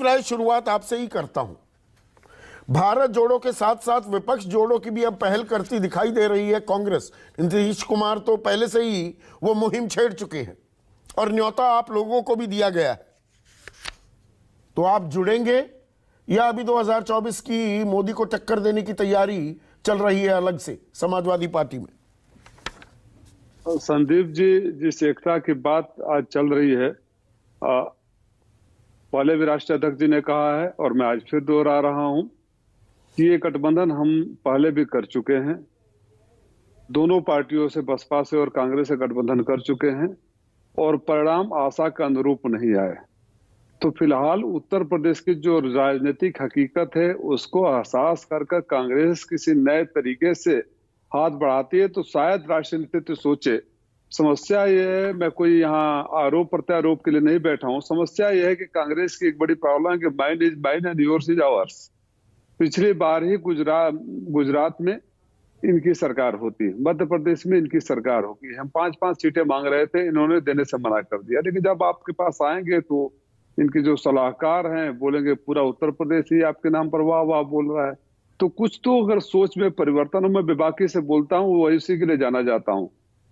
राजीव राय, शुरुआत आपसे ही करता हूं। भारत जोड़ो के साथ साथ विपक्ष जोड़ो की भी अब पहल करती दिखाई दे रही है कांग्रेस। नीतीश कुमार तो पहले से ही वो मुहिम छेड़ चुके हैं और न्योता आप लोगों को भी दिया गया है, तो आप जुड़ेंगे या अभी 2024 की मोदी को टक्कर देने की तैयारी चल रही है अलग से समाजवादी पार्टी में? संदीप जी, जिस एकता की बात आज चल रही है, पहले भी राष्ट्रीय अध्यक्ष जी ने कहा है और मैं आज फिर दोहरा रहा हूं कि ये गठबंधन हम पहले भी कर चुके हैं। दोनों पार्टियों से, बसपा से और कांग्रेस से गठबंधन कर चुके हैं और परिणाम आशा के अनुरूप नहीं आए। तो फिलहाल उत्तर प्रदेश की जो राजनीतिक हकीकत है उसको एहसास कर कांग्रेस किसी नए तरीके से हाथ बढ़ाती है तो शायद राष्ट्रीय नेतृत्व सोचे। समस्या यह है, मैं कोई यहाँ आरोप प्रत्यारोप के लिए नहीं बैठा हूँ, समस्या यह है कि कांग्रेस की एक बड़ी प्रॉब्लम है कि mind is mind and yours is ours. पिछली बार ही गुजरात में इनकी सरकार होती है, मध्य प्रदेश में इनकी सरकार होगी। हम 5-5 सीटें मांग रहे थे, इन्होंने देने से मना कर दिया। लेकिन जब आपके पास आएंगे तो इनके जो सलाहकार हैं बोलेंगे पूरा उत्तर प्रदेश ही आपके नाम पर वाह वाह बोल रहा है। तो कुछ तो अगर सोच में परिवर्तन हो, मैं बेबाकी से बोलता हूँ, वो इसी के लिए जाना जाता हूँ,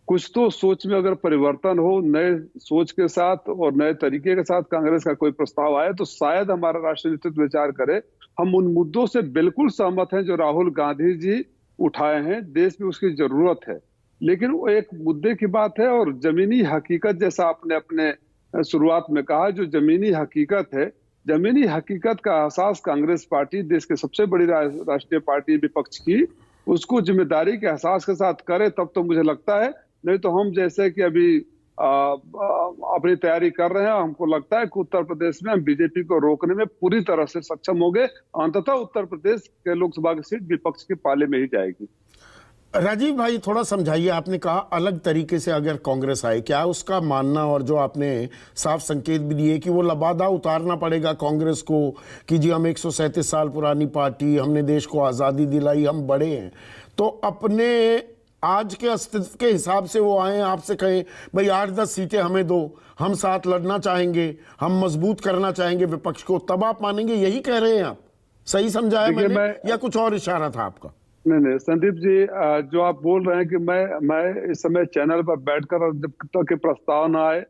कुछ तो सोच में अगर परिवर्तन हो, नए सोच के साथ और नए तरीके के साथ कांग्रेस का कोई प्रस्ताव आए तो शायद हमारा राष्ट्रीय नेतृत्व विचार करे। हम उन मुद्दों से बिल्कुल सहमत हैं जो राहुल गांधी जी उठाए हैं, देश में उसकी जरूरत है। लेकिन वो एक मुद्दे की बात है और जमीनी हकीकत, जैसा आपने अपने शुरुआत में कहा, जो जमीनी हकीकत है, जमीनी हकीकत का एहसास कांग्रेस पार्टी, देश की सबसे बड़ी राष्ट्रीय पार्टी विपक्ष की, उसको जिम्मेदारी के एहसास के साथ करे तब तो मुझे लगता है। नहीं तो हम जैसे कि अभी अपनी तैयारी कर रहे हैं, हमको लगता है कि उत्तर प्रदेश में हम बीजेपी को रोकने में पूरी तरह से सक्षम होंगे। अंततः उत्तर प्रदेश के लोकसभा की सीट विपक्ष के पाले में ही जाएगी। राजीव भाई, थोड़ा समझाइए, आपने कहा अलग तरीके से अगर कांग्रेस आए, क्या उसका मानना, और जो आपने साफ संकेत भी दिए कि वो लबादा उतारना पड़ेगा कांग्रेस को कि जी हम 137 साल पुरानी पार्टी, हमने देश को आज़ादी दिलाई, हम बड़े हैं, तो अपने आज के अस्तित्व के हिसाब से वो आए आपसे कहें भाई 8-10 सीटें हमें दो, हम साथ लड़ना चाहेंगे, हम मजबूत करना चाहेंगे विपक्ष को, तब आप मानेंगे? यही कह रहे हैं आप? सही समझाया मैंने या कुछ और इशारा था आपका? नहीं संदीप जी, जो आप बोल रहे हैं कि मैं इस समय चैनल पर बैठकर जब तक के प्रस्ताव ना आए,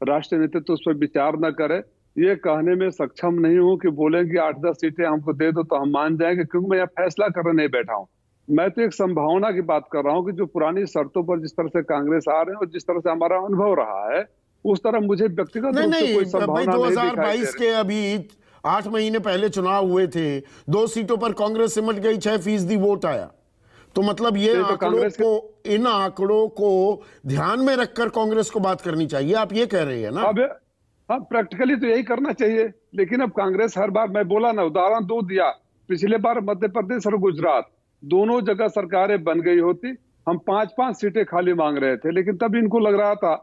राष्ट्रीय नेतृत्व उस पर विचार न करे, ये कहने में सक्षम नहीं हूं कि बोलेंगे 8-10 सीटें हमको दे दो तो हम मान जाएंगे, क्योंकि मैं यहाँ फैसला करने नहीं बैठा हूँ। मैं तो एक संभावना की बात कर रहा हूँ कि जो पुरानी शर्तों पर जिस तरह से कांग्रेस आ रहे हैं और जिस तरह से हमारा अनुभव रहा है, उस तरह मुझे व्यक्तिगत रूप से कोई संभावना नहीं दिखाई दे रही। 2022 के अभी 8 महीने पहले चुनाव हुए थे, 2 सीटों पर कांग्रेस सिमट गई, 6% वोट आया। तो मतलब ये आंकड़ों को, इन आंकड़ों को ध्यान में रखकर कांग्रेस को बात करनी चाहिए, आप ये कह रहे हैं ना? अब हाँ, प्रैक्टिकली तो यही करना चाहिए। लेकिन अब कांग्रेस हर बार, मैं बोला ना, उदाहरण 2 दिया, पिछले बार मध्य प्रदेश और गुजरात दोनों जगह सरकारें बन गई होती, हम 5-5 सीटें खाली मांग रहे थे, लेकिन तब इनको लग रहा था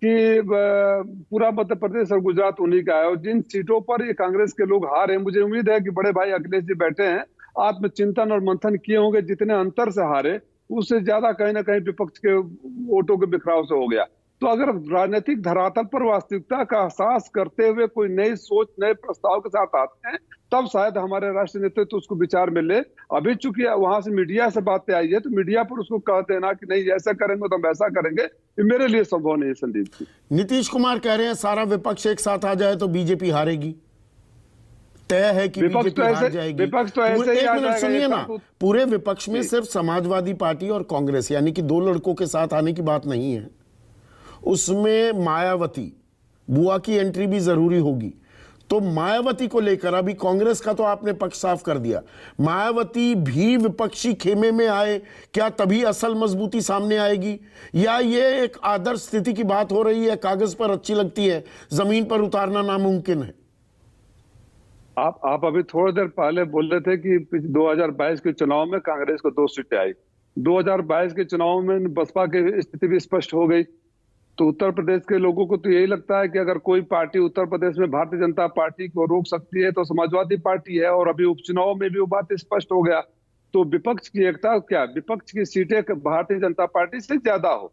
कि पूरा मध्य प्रदेश और गुजरात उन्हीं का है। और जिन सीटों पर ये कांग्रेस के लोग हारे, मुझे उम्मीद है कि बड़े भाई अखिलेश जी बैठे हैं, आत्मचिंतन और मंथन किए होंगे, जितने अंतर से हारे उससे ज्यादा कहीं ना कहीं विपक्ष के वोटों के बिखराव से हो गया। तो अगर राजनीतिक धरातल पर वास्तविकता का एहसास करते हुए कोई नई सोच, नए प्रस्ताव के साथ आते हैं, तब शायद हमारे राष्ट्रीय नेतृत्व उसको विचार में ले। अभी चूंकि वहां से मीडिया से बातें आई है तो मीडिया पर उसको कह देना कि नहीं ऐसा करेंगे तो हम ऐसा करेंगे, ये मेरे लिए संभव नहीं है। संदीप जी, नीतीश कुमार कह रहे हैं सारा विपक्ष एक साथ आ जाए तो बीजेपी हारेगी, तय है कि बीजेपी हार जाएगी। विपक्ष तो ऐसे ही, एक मिनट सुनिए ना, पूरे विपक्ष में सिर्फ समाजवादी पार्टी और कांग्रेस, यानी कि 2 लड़कों के साथ आने की बात नहीं है, उसमें मायावती बुआ की एंट्री भी जरूरी होगी। तो मायावती को लेकर अभी कांग्रेस का तो आपने पक्ष साफ कर दिया, मायावती भी विपक्षी खेमे में आए क्या तभी असल मजबूती सामने आएगी, या ये एक आदर्श स्थिति की बात हो रही है, कागज पर अच्छी लगती है, जमीन पर उतारना नामुमकिन है? आप अभी थोड़ी देर पहले बोल रहे थे कि 2022 के चुनाव में कांग्रेस को 2 सीटें आई। 2022 के चुनाव में बसपा की स्थिति भी स्पष्ट हो गई। तो उत्तर प्रदेश के लोगों को तो यही लगता है कि अगर कोई पार्टी उत्तर प्रदेश में भारतीय जनता पार्टी को रोक सकती है तो समाजवादी पार्टी है, और अभी उपचुनाव में भी वो बात स्पष्ट हो गया। तो विपक्ष की एकता क्या, विपक्ष की सीटें भारतीय जनता पार्टी से ज्यादा हो,